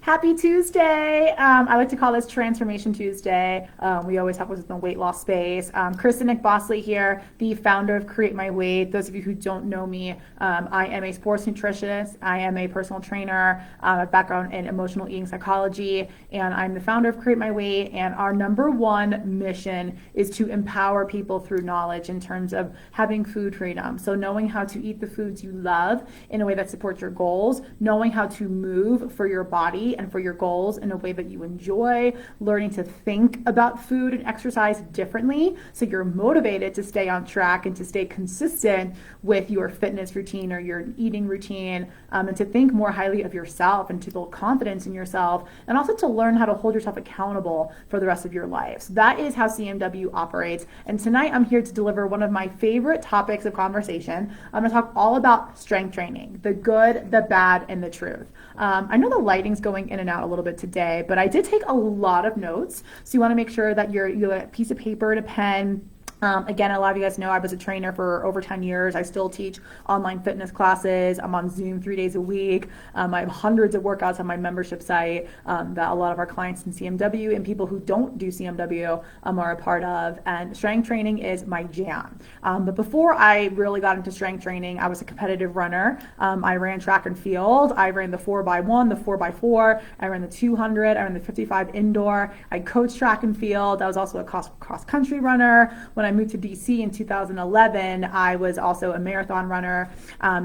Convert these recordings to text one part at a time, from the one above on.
Happy Tuesday. I like to call this Transformation Tuesday. We always have within the weight loss space. Kristen Nick Bosley here, the founder of Create My Weight. Those of you who don't know me, I am a sports nutritionist. I am a personal trainer, a background in emotional eating psychology, and I'm the founder of Create My Weight. And our number one mission is to empower people through knowledge in terms of having food freedom. So knowing how to eat the foods you love in a way that supports your goals, knowing how to move for your body and for your goals in a way that you enjoy, learning to think about food and exercise differently so you're motivated to stay on track and to stay consistent with your fitness routine or your eating routine, and to think more highly of yourself and to build confidence in yourself, and also to learn how to hold yourself accountable for the rest of your life. So that is how CMW operates. And tonight I'm here to deliver one of my favorite topics of conversation. I'm going to talk all about strength training, the good, the bad, and the truth. I know the lighting's going in and out a little bit today, but I did take a lot of notes. So you want to make sure that you have a piece of paper and a pen. Again, a lot of you guys know I was a trainer for over 10 years. I still teach online fitness classes. I'm on Zoom 3 days a week. I have hundreds of workouts on my membership site that a lot of our clients in CMW and people who don't do CMW are a part of. And strength training is my jam. But before I really got into strength training, I was a competitive runner. I ran track and field. I ran the 4x1, the 4x4. I ran the 200. I ran the 55 indoor. I coached track and field. I was also a cross country runner. When I moved to DC in 2011, I was also a marathon runner.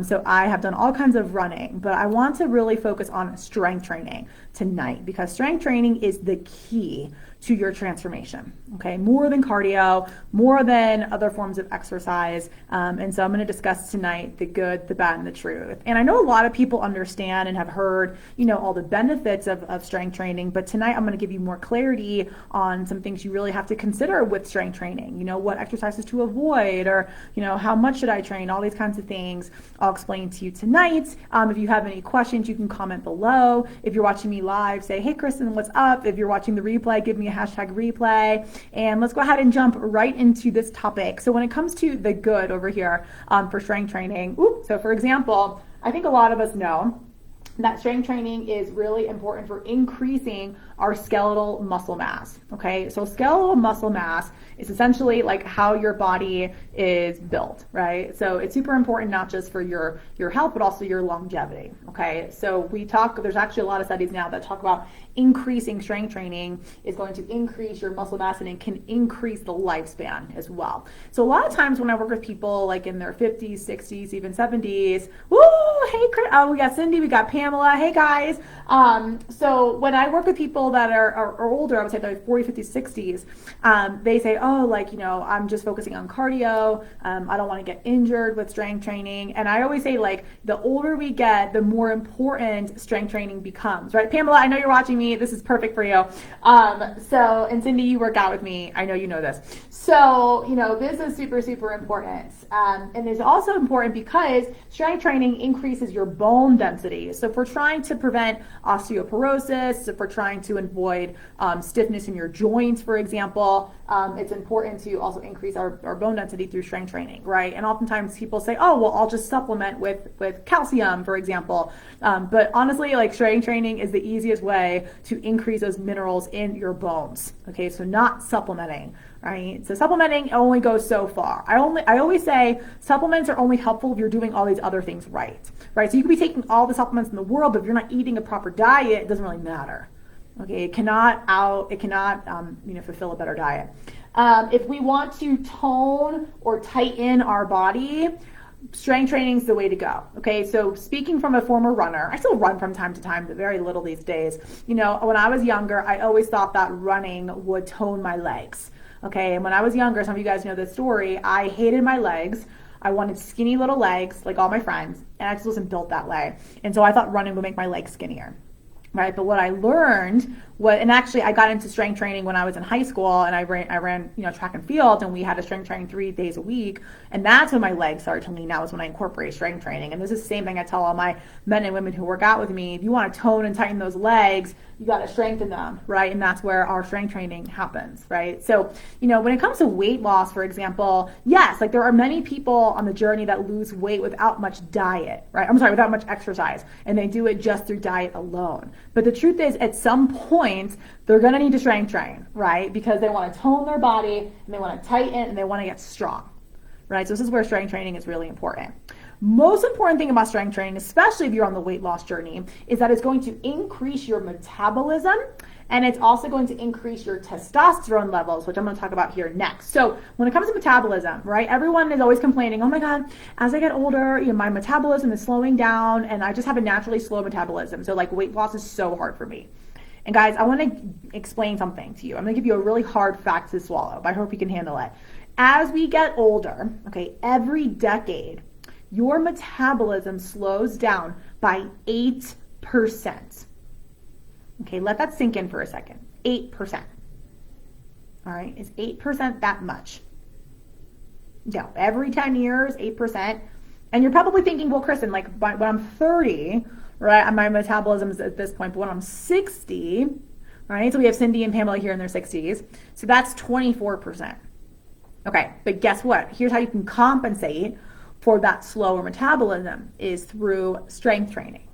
So I have done all kinds of running, but I want to really focus on strength training tonight because strength training is the key to your transformation, okay? More than cardio, more than other forms of exercise. And so I'm gonna discuss tonight the good, the bad, and the truth. And I know a lot of people understand and have heard, all the benefits of strength training, but tonight I'm gonna give you more clarity on some things you really have to consider with strength training. What exercises to avoid, or, how much should I train, all these kinds of things I'll explain to you tonight. If you have any questions, you can comment below. If you're watching me live, say, hey, Kristen, what's up? If you're watching the replay, give me a hashtag replay, and let's go ahead and jump right into this topic. So when it comes to the good over here for strength training, so for example, I think a lot of us know that strength training is really important for increasing our skeletal muscle mass, okay? So skeletal muscle mass is essentially like how your body is built, right? So it's super important not just for your health, but also your longevity, okay? So there's actually a lot of studies now that talk about increasing strength training is going to increase your muscle mass and it can increase the lifespan as well. So a lot of times when I work with people like in their 50s, 60s, even 70s, hey, we got Cindy, we got Pamela, hey guys. So when I work with people that are older, I would say they're 40, 50s, 60s, they say, I'm just focusing on cardio. I don't want to get injured with strength training. And I always say, the older we get, the more important strength training becomes, right? Pamela, I know you're watching me. This is perfect for you. And Cindy, you work out with me. I know you know this. So, this is super, super important. And it's also important because strength training increases your bone density. So if we're trying to prevent osteoporosis, if we're trying to avoid stiffness in your joints, for example, it's important to also increase our bone density through strength training, right? And oftentimes people say, I'll just supplement with calcium, for example. But honestly, strength training is the easiest way to increase those minerals in your bones, okay? So not supplementing, right? So supplementing only goes so far. I always say supplements are only helpful if you're doing all these other things right? So you can be taking all the supplements in the world, but if you're not eating a proper diet, it doesn't really matter. Okay, it cannot fulfill a better diet. If we want to tone or tighten our body, strength training is the way to go. Okay, so speaking from a former runner, I still run from time to time, but very little these days. When I was younger, I always thought that running would tone my legs. Okay, and when I was younger, some of you guys know this story, I hated my legs. I wanted skinny little legs, like all my friends, and I just wasn't built that way. And so I thought running would make my legs skinnier. Right, but what I learned and actually I got into strength training when I was in high school, and I ran track and field, and we had a strength training 3 days a week, and that's when my legs started to lean out, was when I incorporated strength training. And this is the same thing I tell all my men and women who work out with me: if you want to tone and tighten those legs, you got to strengthen them, right? And that's where our strength training happens, right? So, when it comes to weight loss, for example, yes, like there are many people on the journey that lose weight without much diet, right? Without much exercise, and they do it just through diet alone. But the truth is, at some point, they're going to need to strength train, right? Because they want to tone their body, and they want to tighten, and they want to get strong, right? So this is where strength training is really important. Most important thing about strength training, especially if you're on the weight loss journey, is that it's going to increase your metabolism, and it's also going to increase your testosterone levels, which I'm going to talk about here next. So when it comes to metabolism, right, everyone is always complaining, oh my God, as I get older, my metabolism is slowing down, and I just have a naturally slow metabolism. So like weight loss is so hard for me. And guys, I want to explain something to you. I'm going to give you a really hard fact to swallow, but I hope you can handle it. As we get older, okay, every decade, your metabolism slows down by 8%. Okay, let that sink in for a second. 8%. All right, is 8% that much? No, every 10 years, 8%. And you're probably thinking, well, Kristen, like when I'm 30, right, my metabolism is at this point, but when I'm 60, right, so we have Cindy and Pamela here in their 60s, so that's 24%. Okay, but guess what? Here's how you can compensate for that slower metabolism is through strength training.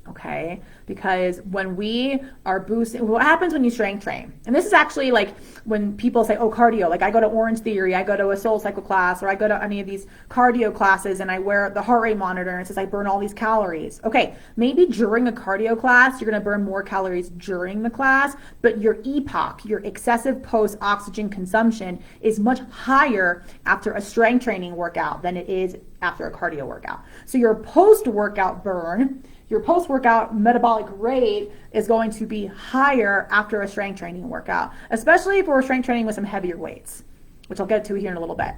Okay, because when we are boosting, what happens when you strength train? And this is actually like when people say, oh, cardio, like I go to Orange Theory, I go to a SoulCycle class, or I go to any of these cardio classes and I wear the heart rate monitor and it says I burn all these calories. Okay, maybe during a cardio class, you're going to burn more calories during the class, but your EPOC, your excessive post-oxygen consumption, is much higher after a strength training workout than it is after a cardio workout. So your post-workout burn, your post-workout metabolic rate is going to be higher after a strength training workout, especially if we're strength training with some heavier weights, which I'll get to here in a little bit.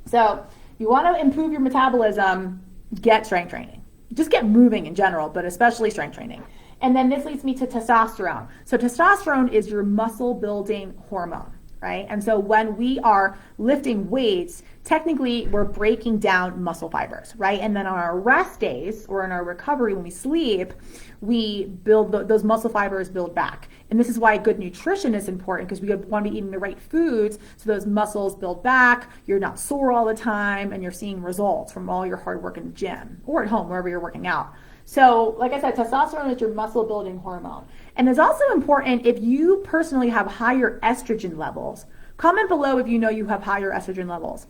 So you want to improve your metabolism, get strength training. Just get moving in general, but especially strength training. And then this leads me to testosterone. So testosterone is your muscle building hormone, right? And so when we are lifting weights, technically we're breaking down muscle fibers, right? And then on our rest days or in our recovery when we sleep, we build those muscle fibers build back. And this is why good nutrition is important, because we want to be eating the right foods so those muscles build back, you're not sore all the time, and you're seeing results from all your hard work in the gym or at home, wherever you're working out. So like I said, testosterone is your muscle building hormone. And it's also important if you personally have higher estrogen levels. Comment below if you know you have higher estrogen levels.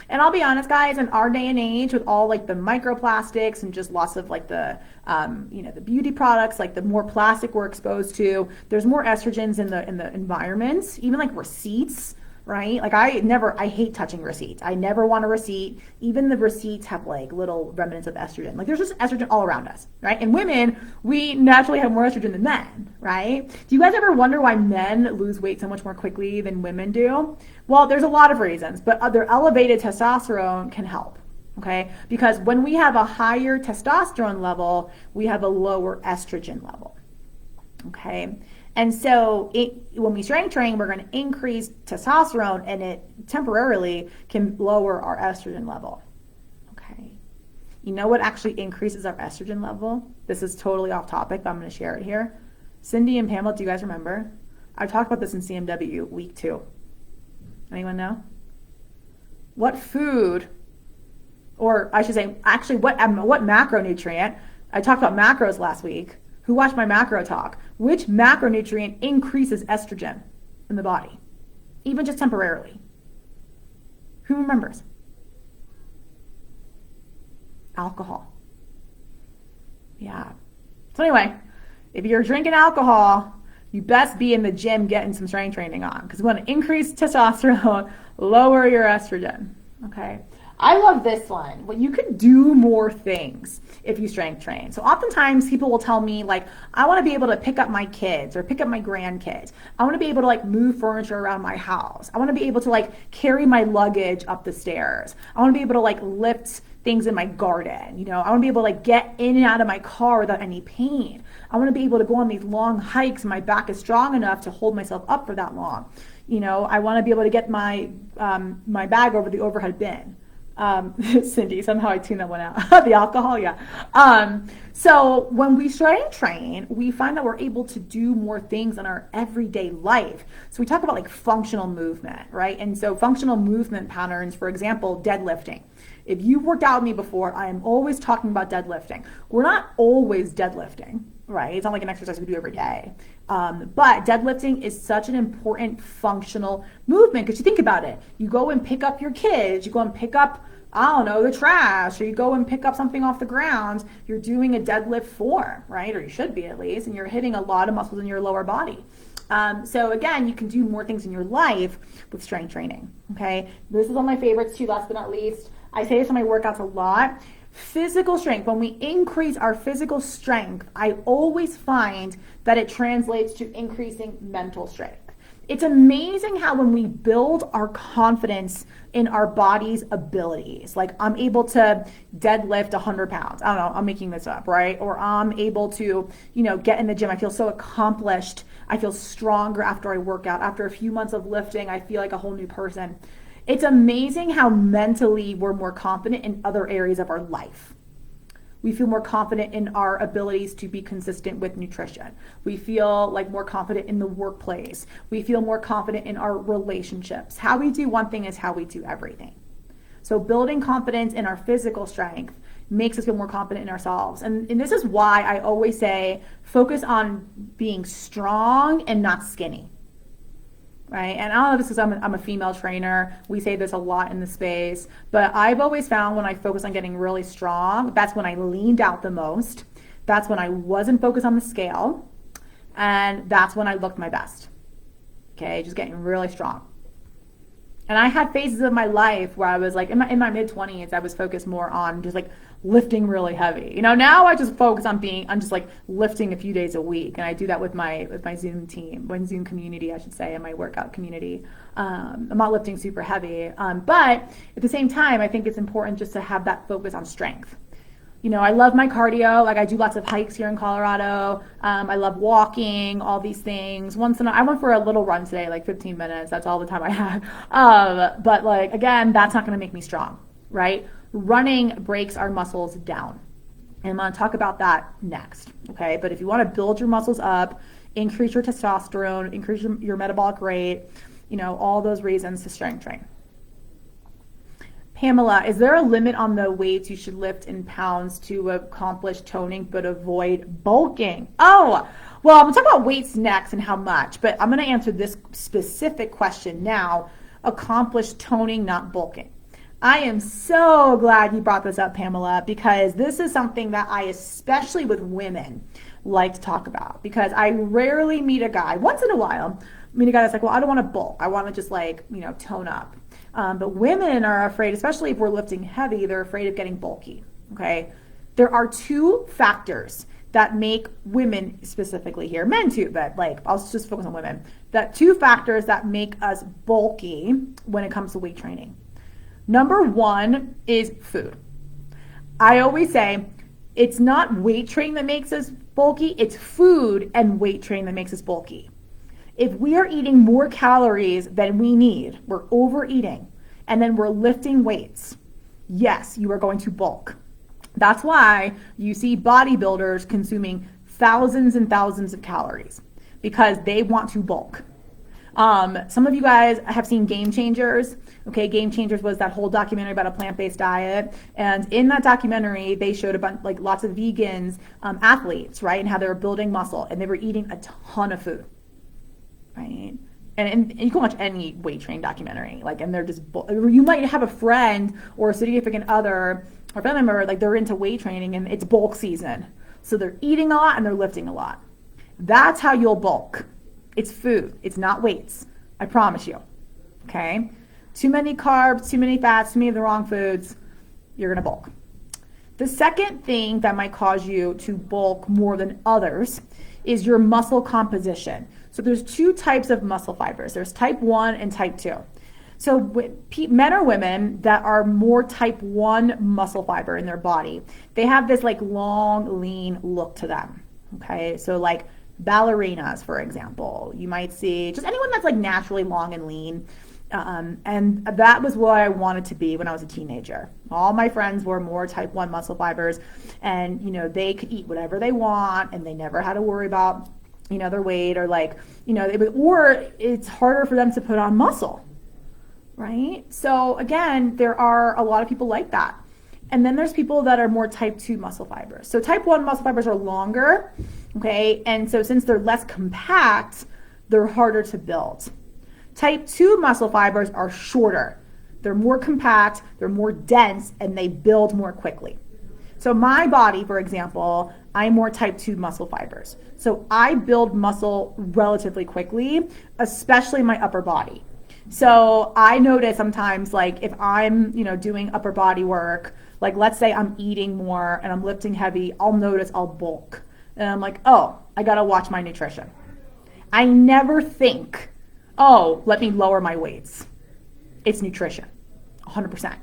And I'll be honest, guys, in our day and age, with all like the microplastics and just lots of like the, the beauty products, like the more plastic we're exposed to, there's more estrogens in the environments, even like receipts, right? Like I hate touching receipts. I never want a receipt. Even the receipts have like little remnants of estrogen. Like there's just estrogen all around us, right? And women, we naturally have more estrogen than men, right? Do you guys ever wonder why men lose weight so much more quickly than women do? Well, there's a lot of reasons, but their elevated testosterone can help, okay? Because when we have a higher testosterone level, we have a lower estrogen level, okay? And so when we strength train, we're going to increase testosterone, and it temporarily can lower our estrogen level. Okay. You know what actually increases our estrogen level? This is totally off topic, but I'm going to share it here. Cindy and Pamela, do you guys remember? I talked about this in CMW week 2. Anyone know? What food, or I should say, actually, what macronutrient? I talked about macros last week. Who watched my macro talk? Which macronutrient increases estrogen in the body, even just temporarily? Who remembers? Alcohol. Yeah. So anyway, if you're drinking alcohol, you best be in the gym getting some strength training on, because we want to increase testosterone, lower your estrogen. Okay. I love this one. Well, you can do more things if you strength train. So oftentimes people will tell me like, I want to be able to pick up my kids or pick up my grandkids. I want to be able to like move furniture around my house. I want to be able to like carry my luggage up the stairs. I want to be able to like lift things in my garden. I want to be able to like get in and out of my car without any pain. I want to be able to go on these long hikes and my back is strong enough to hold myself up for that long. I want to be able to get my bag over the overhead bin. Cindy, somehow I tuned that one out. The alcohol, yeah. So when we strength train, we find that we're able to do more things in our everyday life. So we talk about like functional movement, right? And so functional movement patterns, for example, deadlifting. If you've worked out with me before, I am always talking about deadlifting. We're not always deadlifting, right? It's not like an exercise we do every day. But deadlifting is such an important functional movement because you think about it. You go and pick up your kids, you go and pick up, I don't know, the trash, or you go and pick up something off the ground. You're doing a deadlift form, right? Or you should be at least, and you're hitting a lot of muscles in your lower body. So again, you can do more things in your life with strength training, okay? This is one of my favorites too, last but not least. I say this in my workouts a lot. Physical strength, when we increase our physical strength, I always find that it translates to increasing mental strength. It's amazing how when we build our confidence in our body's abilities, like I'm able to deadlift 100 pounds. I don't know, I'm making this up, right? Or I'm able to, get in the gym. I feel so accomplished. I feel stronger after I work out. After a few months of lifting, I feel like a whole new person. It's amazing how mentally we're more confident in other areas of our life. We feel more confident in our abilities to be consistent with nutrition. We feel like more confident in the workplace. We feel more confident in our relationships. How we do one thing is how we do everything. So building confidence in our physical strength makes us feel more confident in ourselves. And this is why I always say, focus on being strong and not skinny. Right? And I don't know if this is because I'm a female trainer. We say this a lot in the space. But I've always found when I focus on getting really strong, that's when I leaned out the most. That's when I wasn't focused on the scale. And that's when I looked my best. Okay, just getting really strong. And I had phases of my life where I was like, in my mid-20s, I was focused more on just like lifting really heavy. Now I just focus on just like lifting a few days a week. And I do that with my Zoom team, Zoom community, I should say, and my workout community. I'm not lifting super heavy. But at the same time, I think it's important just to have that focus on strength. I love my cardio. Like I do lots of hikes here in Colorado. I love walking, all these things. I went for a little run today, like 15 minutes. That's all the time I had. But like, again, that's not going to make me strong, right? Running breaks our muscles down. And I'm going to talk about that next, okay? But if you want to build your muscles up, increase your testosterone, increase your metabolic rate, all those reasons to strength train. Pamela, is there a limit on the weights you should lift in pounds to accomplish toning but avoid bulking? Oh, well, I'm going to talk about weights next and how much, but I'm going to answer this specific question now. Accomplish toning, not bulking. I am so glad you brought this up, Pamela, because this is something that I, especially with women, like to talk about, because I rarely meet a guy, once in a while, meet a guy that's like, well, I don't want to bulk. I want to just tone up. But women are afraid, especially if we're lifting heavy, they're afraid of getting bulky, okay? There are two factors that make women specifically here, men too, but I'll just focus on women. That two factors that make us bulky when it comes to weight training. Number one is food. I always say it's not weight training that makes us bulky, it's food and weight training that makes us bulky. If we are eating more calories than we need, we're overeating, and then we're lifting weights, yes, you are going to bulk. That's why you see bodybuilders consuming thousands and thousands of calories, because they want to bulk. Some of you guys have seen Game Changers. Okay, Game Changers was that whole documentary about a plant-based diet, and in that documentary, they showed a bunch, lots of vegans, athletes, right, and how they were building muscle, and they were eating a ton of food. Right, and you can watch any weight training documentary, and they're just, you might have a friend or a significant other or family member, they're into weight training and it's bulk season. So they're eating a lot and they're lifting a lot. That's how you'll bulk. It's food. It's not weights. I promise you. Okay? Too many carbs, too many fats, too many of the wrong foods, you're going to bulk. The second thing that might cause you to bulk more than others is your muscle composition. So there's two types of muscle fibers. There's type 1 and type 2. So men or women that are more type 1 muscle fiber in their body, they have this long, lean look to them. Okay, so ballerinas, for example, you might see just anyone that's naturally long and lean. And that was what I wanted to be when I was a teenager. All my friends were more type 1 muscle fibers, and they could eat whatever they want, and they never had to worry about their weight, or or it's harder for them to put on muscle, right? So again, there are a lot of people like that. And then there's people that are more type 2 muscle fibers. So type 1 muscle fibers are longer, okay? And so since they're less compact, they're harder to build. Type 2 muscle fibers are shorter. They're more compact, they're more dense, and they build more quickly. So my body, for example, I'm more type 2 muscle fibers. So I build muscle relatively quickly, especially my upper body. So I notice sometimes, like if I'm, doing upper body work, like let's say I'm eating more and I'm lifting heavy, I'll notice I'll bulk. And I'm like, oh, I gotta watch my nutrition. I never think, oh, let me lower my weights. It's nutrition, 100%.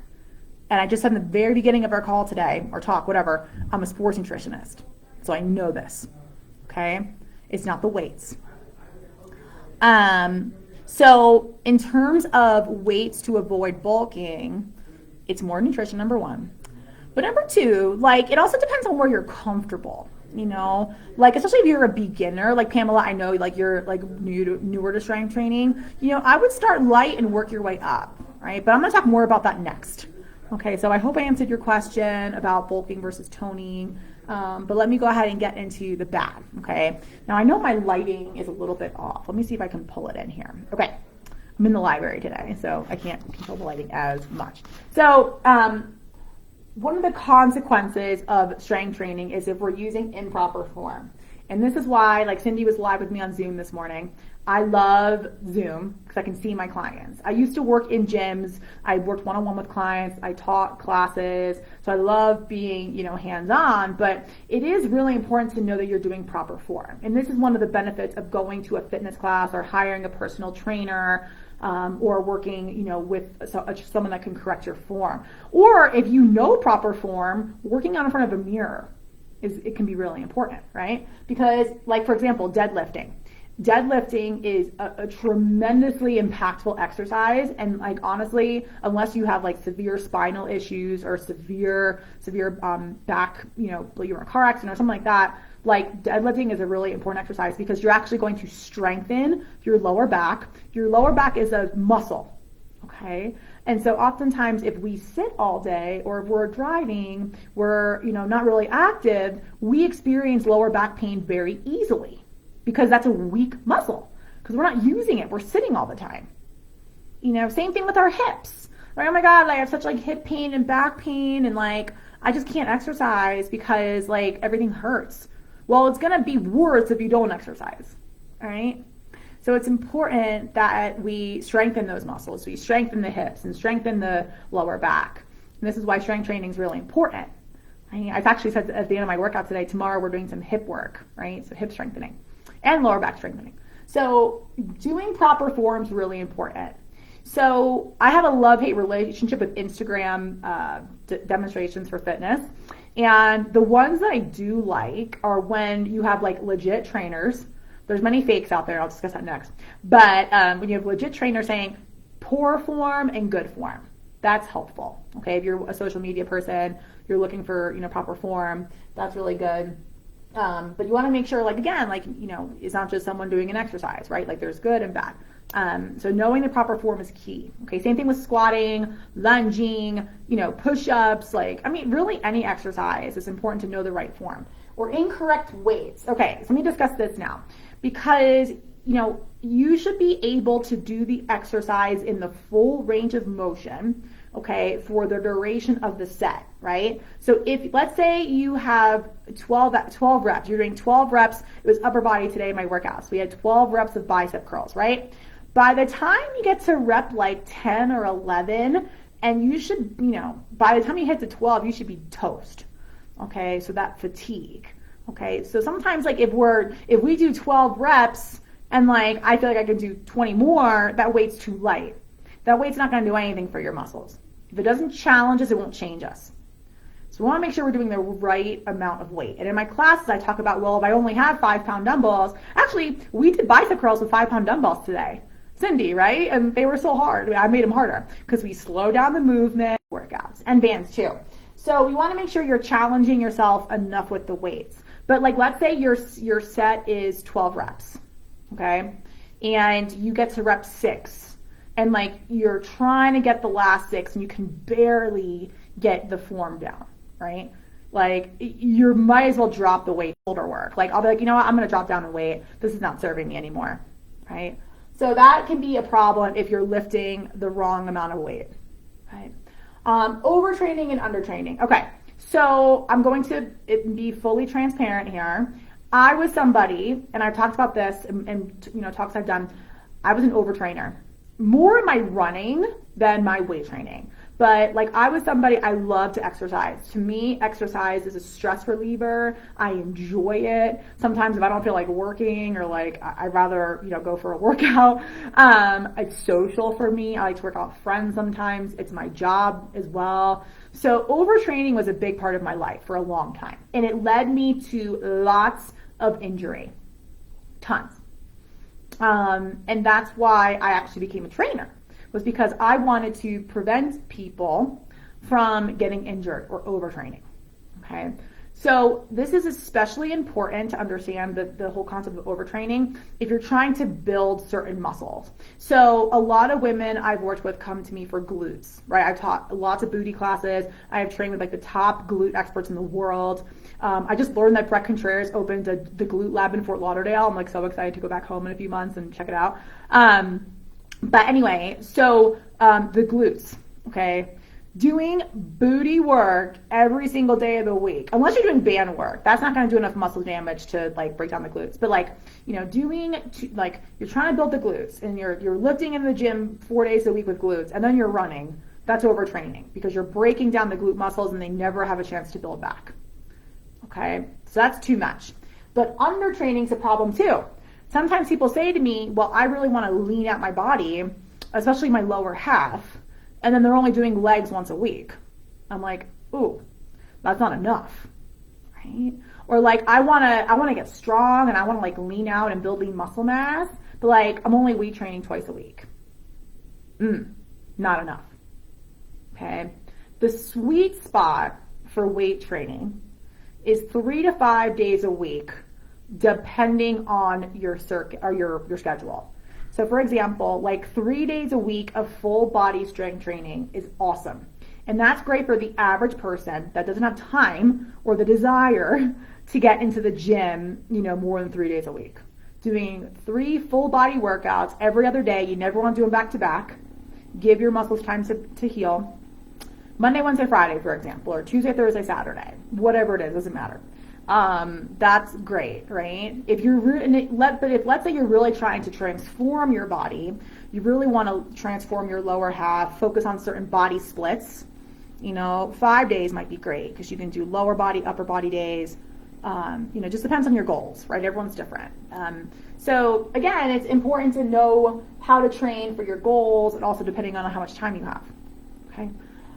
And I just said in the very beginning of our call today, or talk, whatever, I'm a sports nutritionist. So I know this, okay? It's not the weights. So in terms of weights to avoid bulking, it's more nutrition, number one. But number two, it also depends on where you're comfortable, especially if you're a beginner, like Pamela, I know you're newer to strength training, I would start light and work your way up, right? But I'm going to talk more about that next. Okay, so I hope I answered your question about bulking versus toning, but let me go ahead and get into the bad, okay? Now I know my lighting is a little bit off. Let me see if I can pull it in here. Okay, I'm in the library today, so I can't control the lighting as much. So one of the consequences of strength training is if we're using improper form. And this is why, Cindy was live with me on Zoom this morning. I love Zoom because I can see my clients. I used to work in gyms. I worked one-on-one with clients. I taught classes. So I love being, hands-on, but it is really important to know that you're doing proper form. And this is one of the benefits of going to a fitness class or hiring a personal trainer, or working, with someone that can correct your form. Or if you know proper form, working out in front of a mirror it can be really important, right? Because for example, deadlifting. Deadlifting is a tremendously impactful exercise, and honestly, unless you have severe spinal issues or severe back, you're in a car accident or something like that, deadlifting is a really important exercise because you're actually going to strengthen your lower back. Your lower back is a muscle, okay? And so oftentimes if we sit all day or if we're driving, we're not really active, we experience lower back pain very easily because that's a weak muscle because we're not using it. We're sitting all the time. Same thing with our hips, right? Oh my God, I have such hip pain and back pain and I just can't exercise because everything hurts. Well, it's going to be worse if you don't exercise, all right? So it's important that we strengthen those muscles. We strengthen the hips and strengthen the lower back. And this is why strength training is really important. I've actually said at the end of my workout today, tomorrow we're doing some hip work, right? So hip strengthening and lower back strengthening. So doing proper form is really important. So I have a love-hate relationship with Instagram demonstrations for fitness. And the ones that I do like are when you have legit trainers. There's many fakes out there. I'll discuss that next. But when you have legit trainers saying poor form and good form, that's helpful. Okay, if you're a social media person, you're looking for proper form, that's really good. But you want to make sure again, it's not just someone doing an exercise, right? There's good and bad. So knowing the proper form is key. Okay, same thing with squatting, lunging, push-ups. Really any exercise. It's important to know the right form. Or incorrect weights. Okay, so let me discuss this now. Because, you should be able to do the exercise in the full range of motion, okay, for the duration of the set, right? So if, let's say you have 12 reps, you're doing 12 reps, it was upper body today in my workouts. We had 12 reps of bicep curls, right? By the time you get to rep 10 or 11, and you should, by the time you hit to 12, you should be toast, okay? So that fatigue. Okay, so sometimes if we do 12 reps and I feel I can do 20 more, that weight's too light. That weight's not going to do anything for your muscles. If it doesn't challenge us, it won't change us. So we want to make sure we're doing the right amount of weight. And in my classes, I talk about, well, if I only have 5-pound dumbbells, actually, we did bicep curls with 5-pound dumbbells today. Cindy, right? And they were so hard. I made them harder because we slow down the movement, workouts, and bands too. So we want to make sure you're challenging yourself enough with the weights. But like, let's say your set is 12 reps, okay? And you get to rep 6, and like you're trying to get the last 6 and you can barely get the form down, right? Like, you might as well drop the weight, shoulder work. Like, I'll be like, you know what, I'm going to drop down the weight. This is not serving me anymore, right? So that can be a problem if you're lifting the wrong amount of weight, right? Overtraining and undertraining. Okay, so I'm going to be fully transparent here. I was somebody, and I've talked about this and you know, talks I've done, I was an overtrainer. More in my running than my weight training. But like, I was somebody, I love to exercise. To me, exercise is a stress reliever. I enjoy it. Sometimes if I don't feel like working, or like I'd rather, you know, go for a workout. It's social for me. I like to work out with friends sometimes. It's my job as well. So overtraining was a big part of my life for a long time. And it led me to lots of injury. Tons. And that's why I actually became a trainer, was because I wanted to prevent people from getting injured or overtraining, okay? So this is especially important to understand the whole concept of overtraining if you're trying to build certain muscles. So a lot of women I've worked with come to me for glutes, right? I've taught lots of booty classes. I have trained with like the top glute experts in the world. I just learned that Brett Contreras opened the glute lab in Fort Lauderdale. I'm like so excited to go back home in a few months and check it out. But anyway, so the glutes, okay? Doing booty work every single day of the week, unless you're doing band work, that's not going to do enough muscle damage to like break down the glutes. But like, you know, like you're trying to build the glutes and you're lifting in the gym 4 days a week with glutes, and then you're running, that's overtraining because you're breaking down the glute muscles and they never have a chance to build back. Okay, so that's too much. But undertraining is a problem too. Sometimes people say to me, well, I really want to lean out my body, especially my lower half, and then they're only doing legs once a week. I'm like, ooh, that's not enough, right? Or like, I want to get strong and I want to like lean out and build lean muscle mass, but like, I'm only weight training twice a week. Not enough, okay? The sweet spot for weight training is 3 to 5 days a week, depending on your circuit or your schedule. So for example, like 3 days a week of full body strength training is awesome. And that's great for the average person that doesn't have time or the desire to get into the gym, you know, more than 3 days a week. Doing 3 full body workouts every other day, you never want to do them back to back. Give your muscles time to heal. Monday, Wednesday, Friday, for example, or Tuesday, Thursday, Saturday, whatever it is, doesn't matter. That's great, right? If let's say you're really trying to transform your body, you really want to transform your lower half, focus on certain body splits, you know, 5 days might be great because you can do lower body, upper body days. You know, just depends on your goals, right? Everyone's different. So again, it's important to know how to train for your goals and also depending on how much time you have, okay?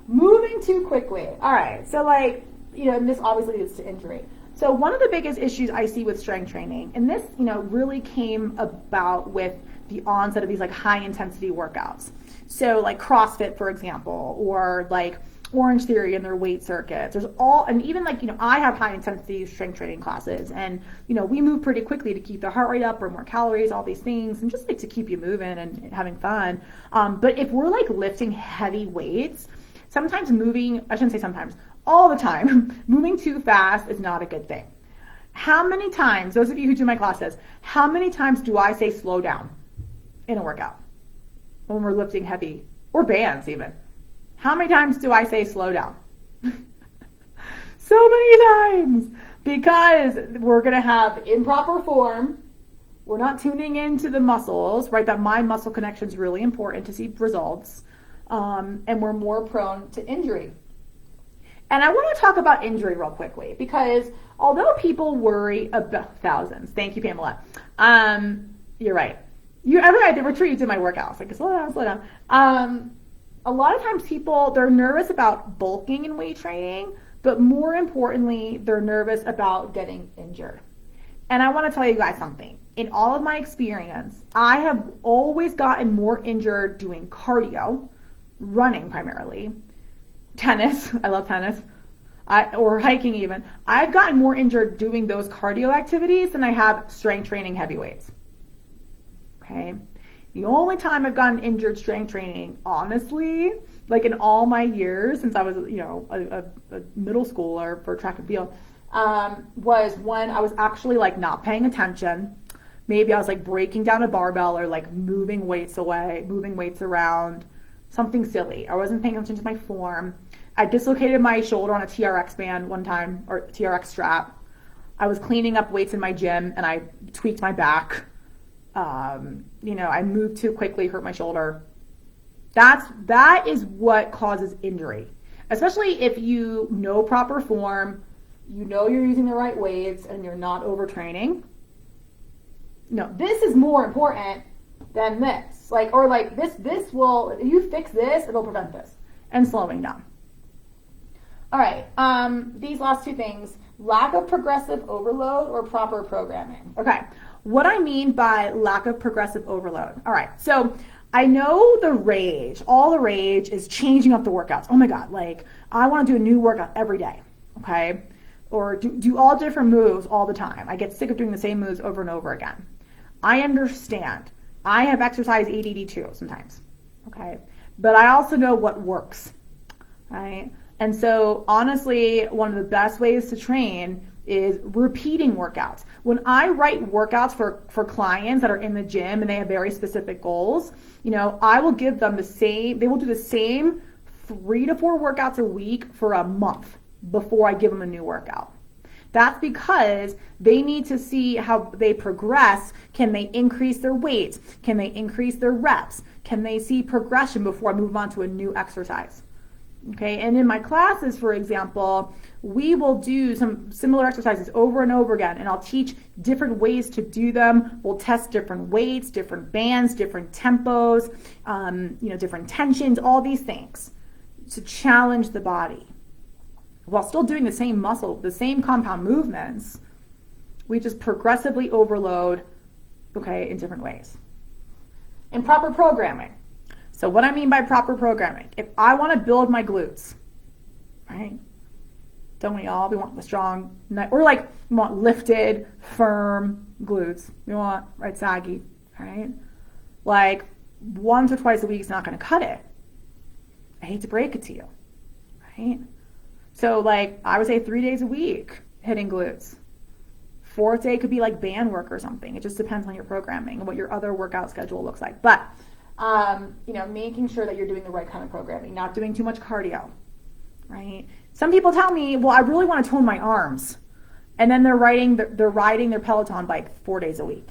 Moving too quickly. All right, so like, you know, and this obviously leads to injury. So one of the biggest issues I see with strength training, and this, you know, really came about with the onset of these like high intensity workouts. So like CrossFit, for example, or like Orange Theory and their weight circuits. There's all, and even like, you know, I have high intensity strength training classes and, you know, we move pretty quickly to keep the heart rate up, burn more calories, all these things, and just like to keep you moving and having fun. But if we're like lifting heavy weights, sometimes moving, I shouldn't say sometimes, all the time, moving too fast is not a good thing. How many times, those of you who do my classes, how many times do I say slow down in a workout when we're lifting heavy, or bands even? How many times do I say slow down? So many times, because we're going to have improper form. We're not tuning into the muscles, right? That mind muscle connection is really important to see results. And we're more prone to injury. And I want to talk about injury real quickly because although people worry about thousands, thank you, Pamela. You're right. Every night the retreat did my workouts. Like, slow down, slow down. A lot of times people, they're nervous about bulking in weight training, but more importantly, they're nervous about getting injured. And I want to tell you guys something. in all of my experience, I have always gotten more injured doing cardio, running primarily, tennis. I love tennis. Or hiking even. I've gotten more injured doing those cardio activities than I have strength training heavy weights. Okay. The only time I've gotten injured strength training, honestly, like in all my years since I was, a middle schooler for track and field, was when I was actually like not paying attention. Maybe I was like breaking down a barbell or like moving weights around, something silly. I wasn't paying attention to my form. I dislocated my shoulder on a TRX band one time, or TRX strap. I was cleaning up weights in my gym and I tweaked my back. I moved too quickly, hurt my shoulder. That is what causes injury, especially if you know proper form, you're using the right weights, and you're not overtraining. No, this is more important than this. This will, if you fix this, it'll prevent this and slowing down. All right, these last two things, lack of progressive overload or proper programming. Okay, what I mean by lack of progressive overload. All right, so I know all the rage is changing up the workouts. Oh my God, like I want to do a new workout every day, okay? Or do all different moves all the time. I get sick of doing the same moves over and over again. I understand. I have exercise ADD too sometimes, okay? But I also know what works, right? And so honestly, one of the best ways to train is repeating workouts. When I write workouts for clients that are in the gym and they have very specific goals, I will give them they will do the same 3 to 4 workouts a week for a month before I give them a new workout. That's because they need to see how they progress. Can they increase their weights? Can they increase their reps? Can they see progression before I move on to a new exercise? Okay, and in my classes, for example, we will do some similar exercises over and over again, and I'll teach different ways to do them. We'll test different weights, different bands, different tempos, different tensions, all these things to challenge the body while still doing the same muscle, the same compound movements. We just progressively overload, okay, in different ways. And proper programming. So what I mean by proper programming, if I want to build my glutes, right? Don't we all? We want the strong, or we want lifted, firm glutes. We want, right, saggy, right? Like once or twice a week is not going to cut it. I hate to break it to you, right? So I would say 3 days a week hitting glutes. 4th day could be like band work or something. It just depends on your programming and what your other workout schedule looks like. But making sure that you're doing the right kind of programming, not doing too much cardio, right? Some people tell me, well, I really want to tone my arms. And then they're riding their Peloton bike 4 days a week.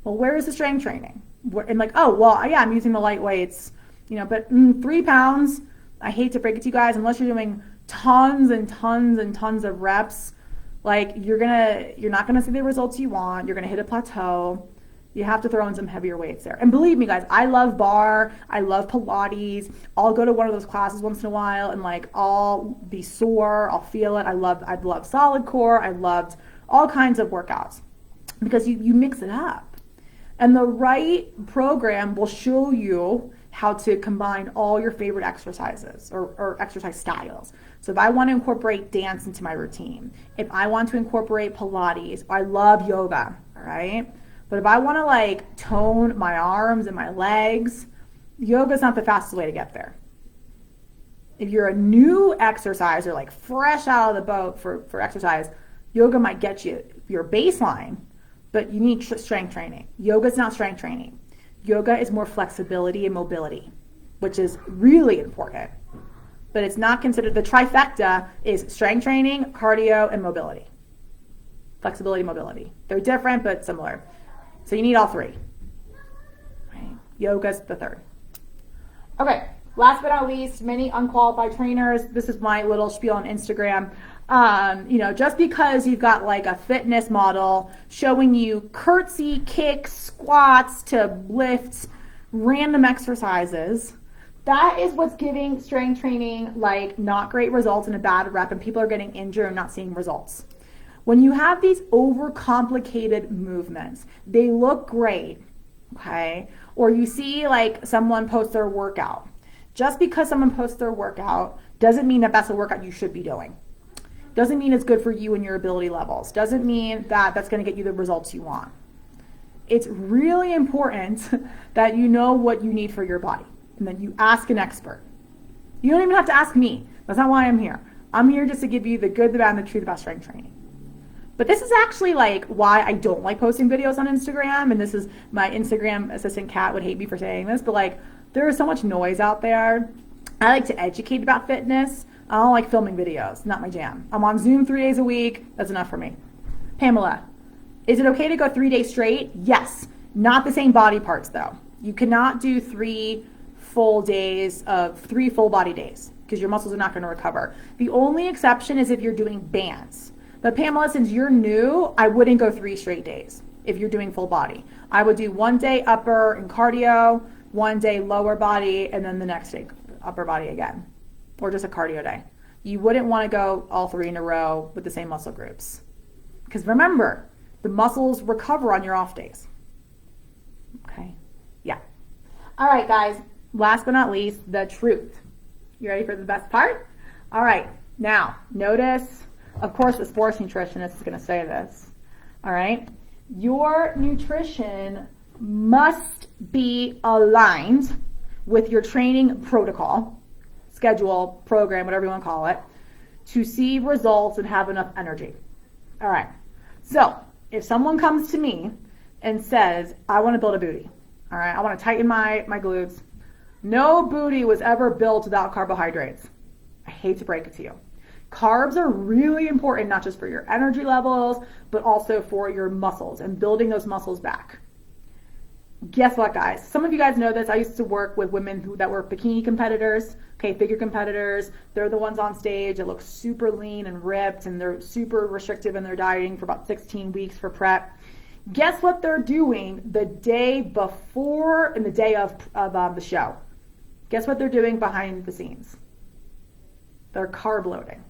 Well, where is the strength training? And I'm using the light weights, but 3 pounds, I hate to break it to you guys, unless you're doing tons and tons and tons of reps, you're not gonna see the results you want. You're gonna hit a plateau. You have to throw in some heavier weights there. And believe me, guys, I love bar. I love Pilates. I'll go to one of those classes once in a while and I'll be sore. I'll feel it. I love solid core. I loved all kinds of workouts because you mix it up. And the right program will show you how to combine all your favorite exercises or exercise styles. So if I want to incorporate dance into my routine, if I want to incorporate Pilates, I love yoga, all right? But if I want to tone my arms and my legs, yoga is not the fastest way to get there. If you're a new exerciser, fresh out of the boat for exercise, yoga might get you your baseline, but you need strength training. Yoga is not strength training. Yoga is more flexibility and mobility, which is really important. But it's not considered, the trifecta is strength training, cardio, and mobility. Flexibility, mobility. They're different, but similar. So you need all 3. Right? Yoga's the 3rd. Okay, last but not least, many unqualified trainers. This is my little spiel on Instagram. Just because you've got a fitness model showing you curtsy, kicks, squats to lifts, random exercises, that is what's giving strength training not great results and a bad rep, and people are getting injured and not seeing results. When you have these overcomplicated movements, they look great, okay? Or you see like someone post their workout. Just because someone posts their workout doesn't mean that that's a workout you should be doing. Doesn't mean it's good for you and your ability levels. Doesn't mean that that's going to get you the results you want. It's really important that you know what you need for your body and that you ask an expert. You don't even have to ask me. That's not why I'm here. I'm here just to give you the good, the bad, and the truth about strength training. But this is actually like why I don't like posting videos on Instagram. And this is my Instagram assistant Kat would hate me for saying this, but like there is so much noise out there. I like to educate about fitness. I don't like filming videos, not my jam. I'm on Zoom 3 days a week. That's enough for me. Pamela, is it okay to go 3 days straight? Yes. Not the same body parts though. You cannot do 3 full body days because your muscles are not going to recover. The only exception is if you're doing bands. But Pamela, since you're new, I wouldn't go 3 straight days if you're doing full body. I would do 1 day upper and cardio, 1 day lower body, and then the next day upper body again, or just a cardio day. You wouldn't want to go all 3 in a row with the same muscle groups. Because remember, the muscles recover on your off days. Okay, yeah. All right, guys, last but not least, the truth. You ready for the best part? All right, now notice, of course, the sports nutritionist is going to say this. All right, your nutrition must be aligned with your training protocol, schedule, program, whatever you want to call it, to see results and have enough energy. All right, so if someone comes to me and says, I want to build a booty, all right, I want to tighten my glutes. No booty was ever built without carbohydrates. I hate to break it to you. Carbs are really important, not just for your energy levels, but also for your muscles and building those muscles back. Guess what, guys? Some of you guys know this. I used to work with women that were bikini competitors, okay, figure competitors. They're the ones on stage that look super lean and ripped, and they're super restrictive in their dieting for about 16 weeks for prep. Guess what they're doing the day before and the day of the show? Guess what they're doing behind the scenes? They're carb loading.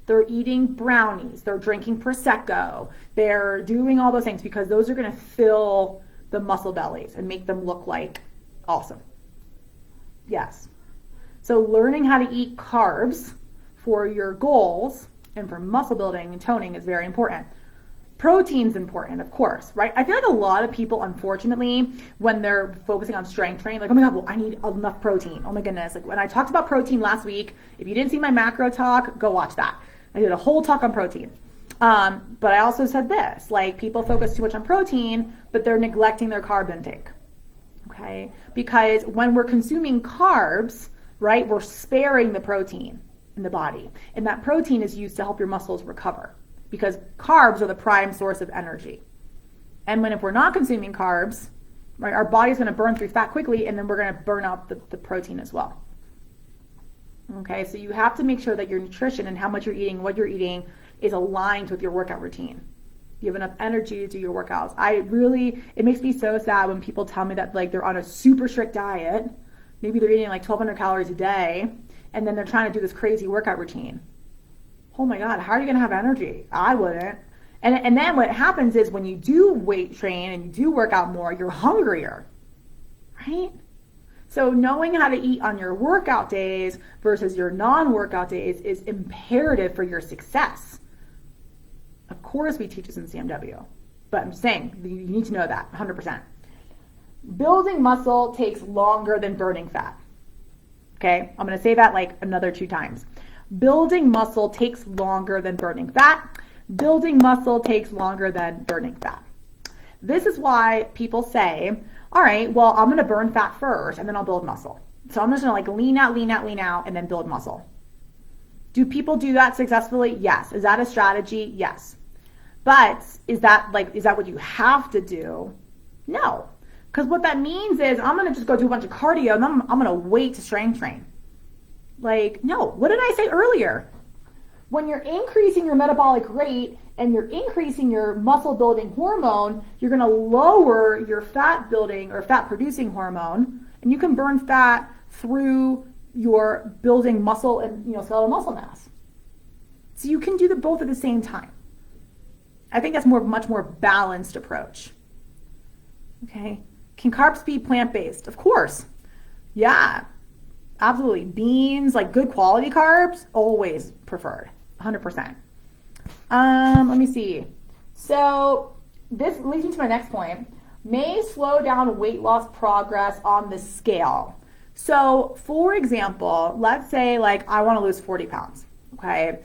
They're eating brownies. They're drinking Prosecco. They're doing all those things because those are going to fill the muscle bellies and make them look like awesome. Yes. So learning how to eat carbs for your goals and for muscle building and toning is very important. Protein's important, of course, right? I feel like a lot of people, unfortunately, when they're focusing on strength training, like, oh my God, well, I need enough protein. Oh my goodness. Like when I talked about protein last week, if you didn't see my macro talk, go watch that. I did a whole talk on protein. But I also said this, like people focus too much on protein, but they're neglecting their carb intake. Okay? Because when we're consuming carbs, right, we're sparing the protein in the body. And that protein is used to help your muscles recover because carbs are the prime source of energy. And if we're not consuming carbs, right, our body's going to burn through fat quickly and then we're going to burn out the protein as well. Okay, so you have to make sure that your nutrition and how much you're eating, what you're eating is aligned with your workout routine. You have enough energy to do your workouts. It makes me so sad when people tell me that like they're on a super strict diet, maybe they're eating like 1,200 calories a day, and then they're trying to do this crazy workout routine. Oh my God, how are you going to have energy? I wouldn't. And then what happens is when you do weight train and you do work out more, you're hungrier, right? So knowing how to eat on your workout days versus your non-workout days is imperative for your success. Of course we teach this in CMW, but I'm just saying, you need to know that 100%. Building muscle takes longer than burning fat. Okay, I'm going to say that like another 2 times. Building muscle takes longer than burning fat. Building muscle takes longer than burning fat. This is why people say, all right, well, I'm going to burn fat first and then I'll build muscle. So I'm just going to like lean out, and then build muscle. Do people do that successfully? Yes. Is that a strategy? Yes. But is that what you have to do? No. Because what that means is I'm going to just go do a bunch of cardio and I'm going to wait to strength train. Like, no. What did I say earlier? When you're increasing your metabolic rate and you're increasing your muscle building hormone, you're going to lower your fat building or fat producing hormone, and you can burn fat through your building muscle and skeletal muscle mass. So you can do both at the same time. I think that's much more balanced approach. Okay. Can carbs be plant-based? Of course. Yeah, absolutely. Beans, like good quality carbs, always preferred. 100%. Let me see. So this leads me to my next point. May slow down weight loss progress on the scale. So for example, let's say like I want to lose 40 pounds. Okay.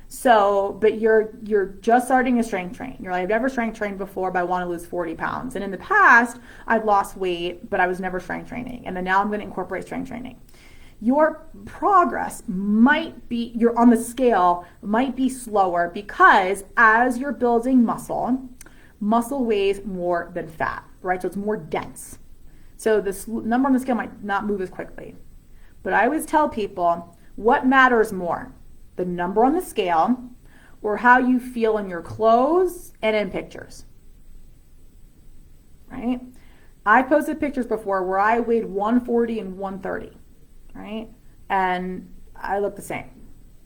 So, but you're just starting to strength train. You're like, I've never strength trained before, but I want to lose 40 pounds. And in the past, I've lost weight, but I was never strength training. And then now I'm going to incorporate strength training. Your progress might be, you're on the scale, might be slower because as you're building muscle, muscle weighs more than fat, right? So it's more dense. So this number on the scale might not move as quickly. But I always tell people, what matters more? The number on the scale or how you feel in your clothes and in pictures, right? I posted pictures before where I weighed 140 and 130, right? And I look the same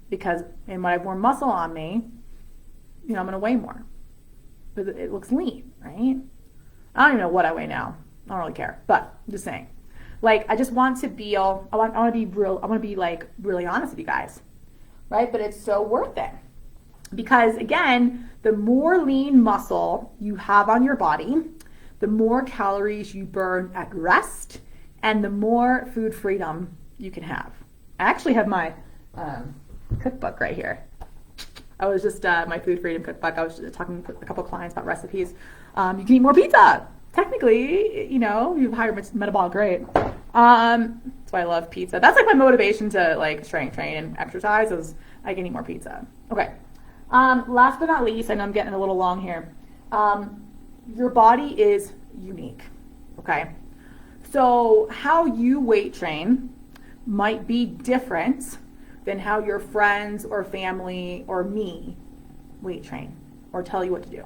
because when I have more muscle on me, I'm going to weigh more, but it looks lean, right? I don't even know what I weigh now. I don't really care, but I'm just saying, like, I just want to be, I want to be real. I want to be like really honest with you guys. Right? But it's so worth it because again, the more lean muscle you have on your body, the more calories you burn at rest and the more food freedom you can have. I actually have my cookbook right here. I was just, my food freedom cookbook. I was just talking to a couple of clients about recipes. You can eat more pizza. Technically, you have higher metabolic rate. That's why I love pizza. That's like my motivation to like strength train and exercise is I can eat more pizza. Okay. Last but not least, I know I'm getting a little long here. Your body is unique. Okay. So how you weight train might be different than how your friends or family or me weight train or tell you what to do.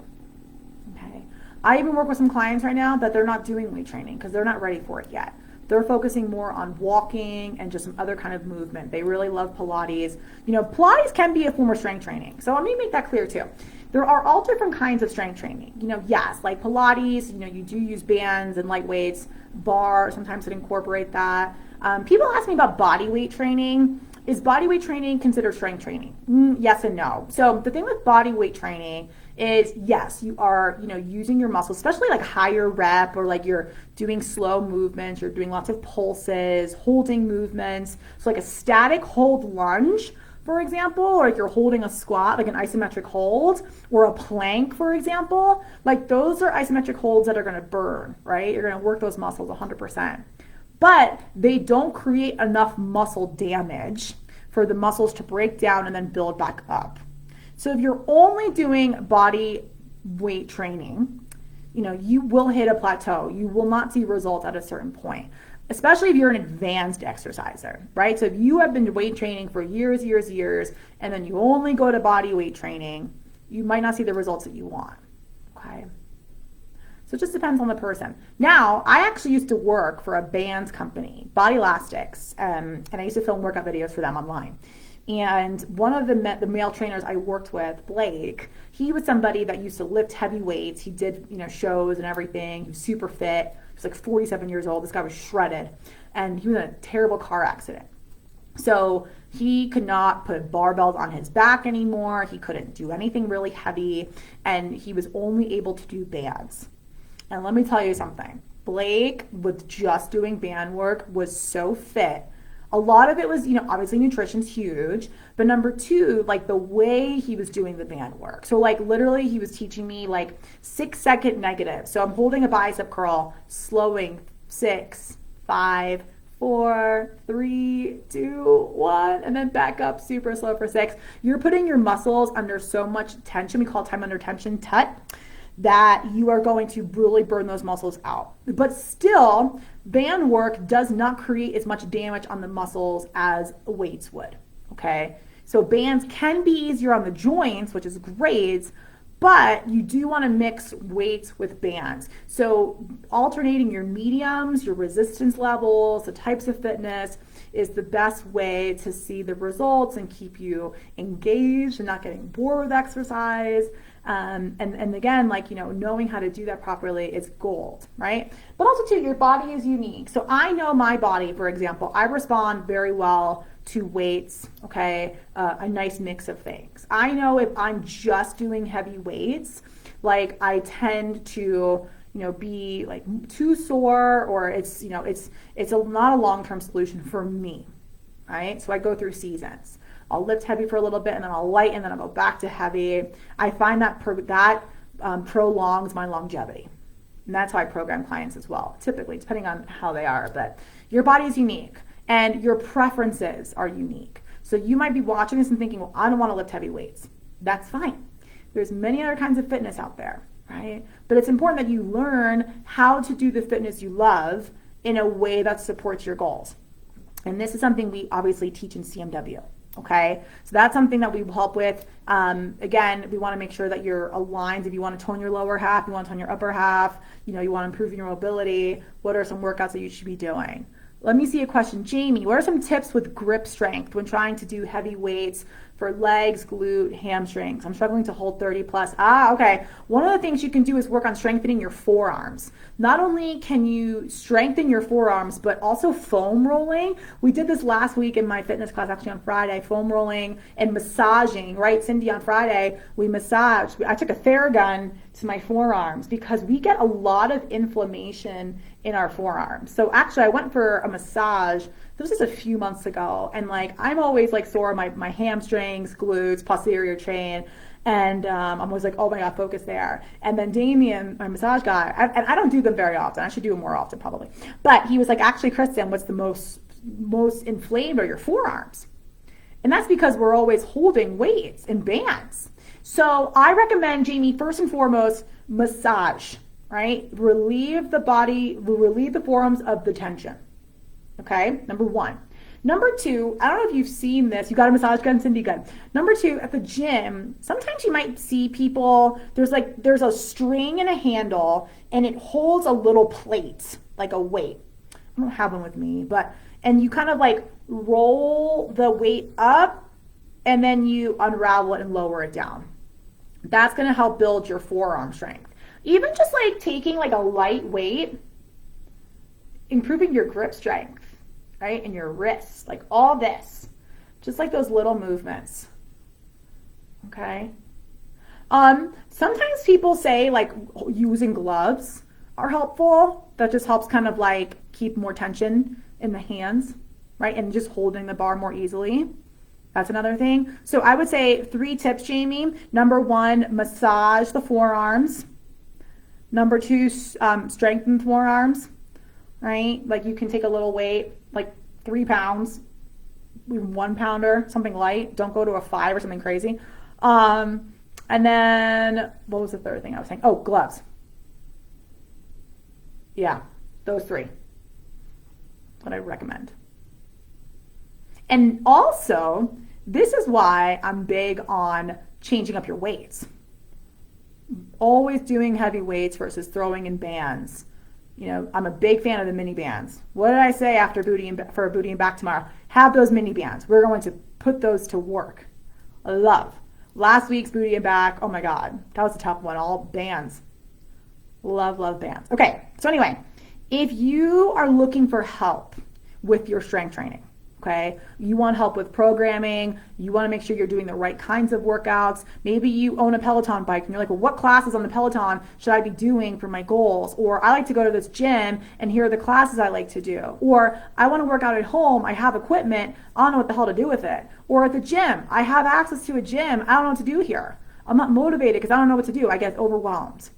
Okay. I even work with some clients right now that they're not doing weight training because they're not ready for it yet. They're focusing more on walking and just some other kind of movement. They really love Pilates. Pilates can be a form of strength training. So let me make that clear too. There are all different kinds of strength training. Yes, like Pilates, you do use bands and light weights, bar, sometimes it incorporate that. People ask me about body weight training. Is body weight training considered strength training? Yes and no. So the thing with body weight training is yes, you are, using your muscles, especially like higher rep or like you're doing slow movements, you're doing lots of pulses, holding movements. So like a static hold lunge, for example, or like you're holding a squat, like an isometric hold or a plank, for example, like those are isometric holds that are going to burn, right? You're going to work those muscles 100%, but they don't create enough muscle damage for the muscles to break down and then build back up. So if you're only doing body weight training, you will hit a plateau. You will not see results at a certain point, especially if you're an advanced exerciser, right? So if you have been weight training for years, and then you only go to body weight training, you might not see the results that you want, okay? So it just depends on the person. Now, I actually used to work for a bands company, Body Elastics, and I used to film workout videos for them online. And one of the male trainers I worked with, Blake, he was somebody that used to lift heavy weights. He did, shows and everything. He was super fit. He was like 47 years old. This guy was shredded. And he was in a terrible car accident. So he could not put barbells on his back anymore. He couldn't do anything really heavy. And he was only able to do bands. And let me tell you something. Blake, with just doing band work, was so fit. A lot of it was, obviously nutrition's huge, but number two, like the way he was doing the band work. So like literally he was teaching me like 6-second negative. So I'm holding a bicep curl, slowing 6, 5, 4, 3, 2, 1, and then back up super slow for 6. You're putting your muscles under so much tension. We call it time under tension, TUT, that you are going to really burn those muscles out. But still, band work does not create as much damage on the muscles as weights would, okay? So bands can be easier on the joints, which is great, but you do want to mix weights with bands. So alternating your mediums, your resistance levels, the types of fitness is the best way to see the results and keep you engaged and not getting bored with exercise. And again, like, knowing how to do that properly is gold, right? But also too, your body is unique. So I know my body, for example, I respond very well to weights, okay? A nice mix of things. I know if I'm just doing heavy weights, like I tend to, be like too sore, or it's not a long-term solution for me, right? So I go through seasons. I'll lift heavy for a little bit, and then I'll lighten, and then I'll go back to heavy. I find that prolongs my longevity. And that's how I program clients as well, typically, depending on how they are. But your body is unique, and your preferences are unique. So you might be watching this and thinking, well, I don't want to lift heavy weights. That's fine. There's many other kinds of fitness out there, right? But it's important that you learn how to do the fitness you love in a way that supports your goals. And this is something we obviously teach in CMW. Okay, so that's something that we will help with. Again, we want to make sure that you're aligned. If you want to tone your lower half, you want to tone your upper half, you want to improve your mobility, what are some workouts that you should be doing? Let me see a question. Jamie, what are some tips with grip strength when trying to do heavy weights for legs, glute, hamstrings? I'm struggling to hold 30 plus. Okay. One of the things you can do is work on strengthening your forearms. Not only can you strengthen your forearms, but also foam rolling. We did this last week in my fitness class, actually on Friday, foam rolling and massaging, right? Cindy, on Friday, we massaged. I took a Theragun to my forearms because we get a lot of inflammation in our forearms. So actually I went for a massage. This was just a few months ago. And I'm always sore, my hamstrings, glutes, posterior chain. And I'm always like, oh my God, focus there. And then Damien, my massage guy, and I don't do them very often. I should do them more often probably. But he was like, actually, Kristen, what's the most inflamed are your forearms. And that's because we're always holding weights and bands. So I recommend, Jamie, first and foremost, massage, right? Relieve the forearms of the tension. Okay, number one. Number two, I don't know if you've seen this. You got a massage gun, Cindy? Good. Number two, at the gym, sometimes you might see people, there's a string and a handle, and it holds a little plate, like a weight. I don't have one with me, and you kind of roll the weight up, and then you unravel it and lower it down. That's going to help build your forearm strength. Even just taking a light weight, improving your grip strength, right? And your wrists, all this, just those little movements. Okay. Sometimes people say using gloves are helpful. That just helps kind of keep more tension in the hands, right? And just holding the bar more easily. That's another thing. So I would say 3 tips, Jamie. Number 1, massage the forearms. Number 2, strengthen forearms, right? You can take a little weight, 3 pounds, 1 pounder, something light. Don't go to a 5 or something crazy. And then what was the third thing I was saying? Oh, gloves. Yeah, those 3. What I recommend. And also, this is why I'm big on changing up your weights. Always doing heavy weights versus throwing in bands. I'm a big fan of the mini bands. What did I say after booty and back tomorrow? Have those mini bands. We're going to put those to work. Love. Last week's booty and back, oh my God, that was a tough one. All bands. Love bands. Okay, so anyway, if you are looking for help with your strength training, okay, you want help with programming, you want to make sure you're doing the right kinds of workouts. Maybe you own a Peloton bike and you're like, well, what classes on the Peloton should I be doing for my goals? Or I like to go to this gym and here are the classes I like to do. Or I want to work out at home, I have equipment, I don't know what the hell to do with it. Or at the gym, I have access to a gym, I don't know what to do here. I'm not motivated because I don't know what to do. I get overwhelmed.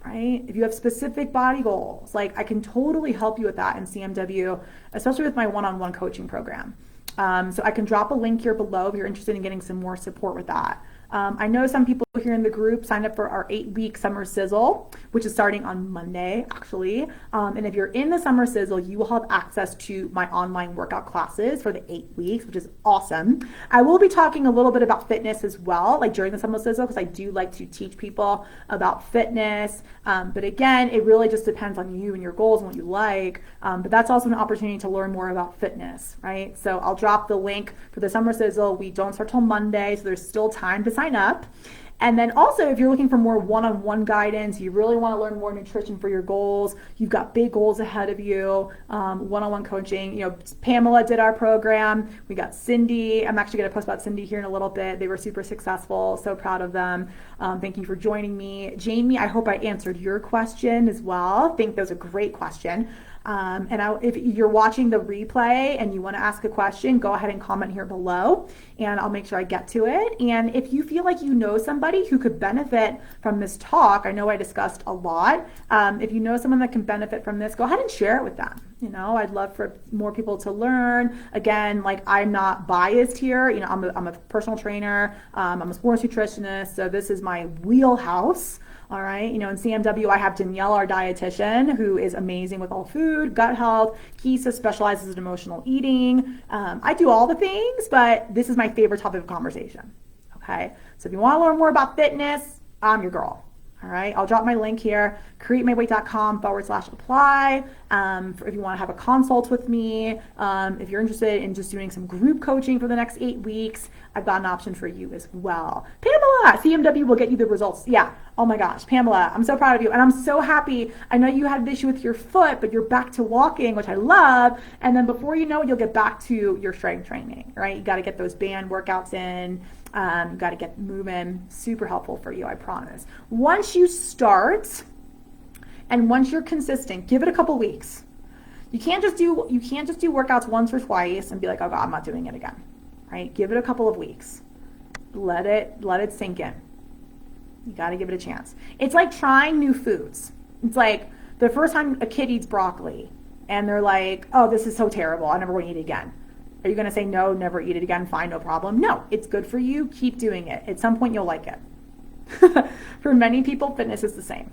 Right? If you have specific body goals, I can totally help you with that in CMW, especially with my one-on-one coaching program. So I can drop a link here below if you're interested in getting some more support with that. I know some people here in the group signed up for our 8-week Summer Sizzle, which is starting on Monday, actually. And if you're in the Summer Sizzle, you will have access to my online workout classes for the 8 weeks, which is awesome. I will be talking a little bit about fitness as well, during the Summer Sizzle, because I do like to teach people about fitness. But again, it really just depends on you and your goals and what you like. But that's also an opportunity to learn more about fitness, right? So I'll drop the link for the Summer Sizzle. We don't start till Monday, so there's still time to sign up. And then also, if you're looking for more one-on-one guidance, you really want to learn more nutrition for your goals, you've got big goals ahead of you, one-on-one coaching. You know, Pamela did our program. We got Cindy. I'm actually going to post about Cindy here in a little bit. They were super successful. So proud of them. Thank you for joining me. Jamie, I hope I answered your question as well. I think that was a great question. If you're watching the replay and you want to ask a question, go ahead and comment here below and I'll make sure I get to it. And if you feel like you know somebody who could benefit from this talk, I know I discussed a lot. If you know someone that can benefit from this, go ahead and share it with them. You know, I'd love for more people to learn. Again, like, I'm not biased here. You know, I'm a personal trainer. I'm a sports nutritionist. So this is my wheelhouse. All right. You know, in CMW, I have Danielle, our dietitian, who is amazing with all food, gut health. Kisa specializes in emotional eating. I do all the things, but this is my favorite topic of conversation. Okay. So if you want to learn more about fitness, I'm your girl. All right. I'll drop my link here, createmyweight.com/apply. If you want to have a consult with me, if you're interested in just doing some group coaching for the next 8 weeks, I've got an option for you as well. Pamela, CMW will get you the results. Yeah. Oh my gosh, Pamela, I'm so proud of you. And I'm so happy. I know you had an issue with your foot, but you're back to walking, which I love. And then before you know it, you'll get back to your strength training, right? You got to get those band workouts in. You got to get moving. Super helpful for you, I promise. Once you start and once you're consistent, give it a couple weeks. You can't just do workouts once or twice and be like, oh God, I'm not doing it again, right? Give it a couple of weeks. Let it sink in. You got to give it a chance. It's like trying new foods. It's like the first time a kid eats broccoli and they're like, oh, this is so terrible. I never want to eat it again. Are you going to say, no, never eat it again? Fine, no problem. No, it's good for you. Keep doing it. At some point, you'll like it. For many people, fitness is the same.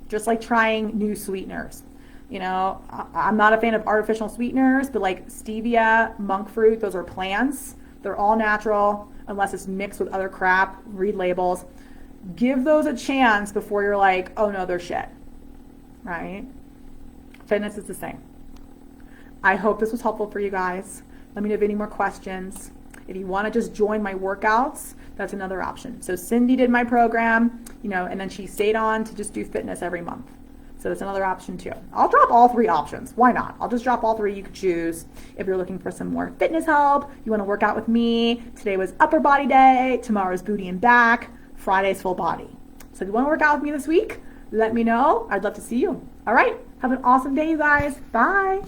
Just like trying new sweeteners. You know, I'm not a fan of artificial sweeteners, but like stevia, monk fruit, those are plants. They're all natural unless it's mixed with other crap. Read labels. Give those a chance before you're like, oh no, they're shit. Right? Fitness is the same. I hope this was helpful for you guys. Let me know if you have any more questions. If you want to just join my workouts, that's another option. So Cindy did my program, you know, and then she stayed on to just do fitness every month. So that's another option too. I'll drop all 3 options. Why not? I'll just drop all 3. You could choose. If you're looking for some more fitness help, you want to work out with me. Today was upper body day. Tomorrow's booty and back. Friday's full body. So if you want to work out with me this week, let me know. I'd love to see you. All right. Have an awesome day, you guys. Bye.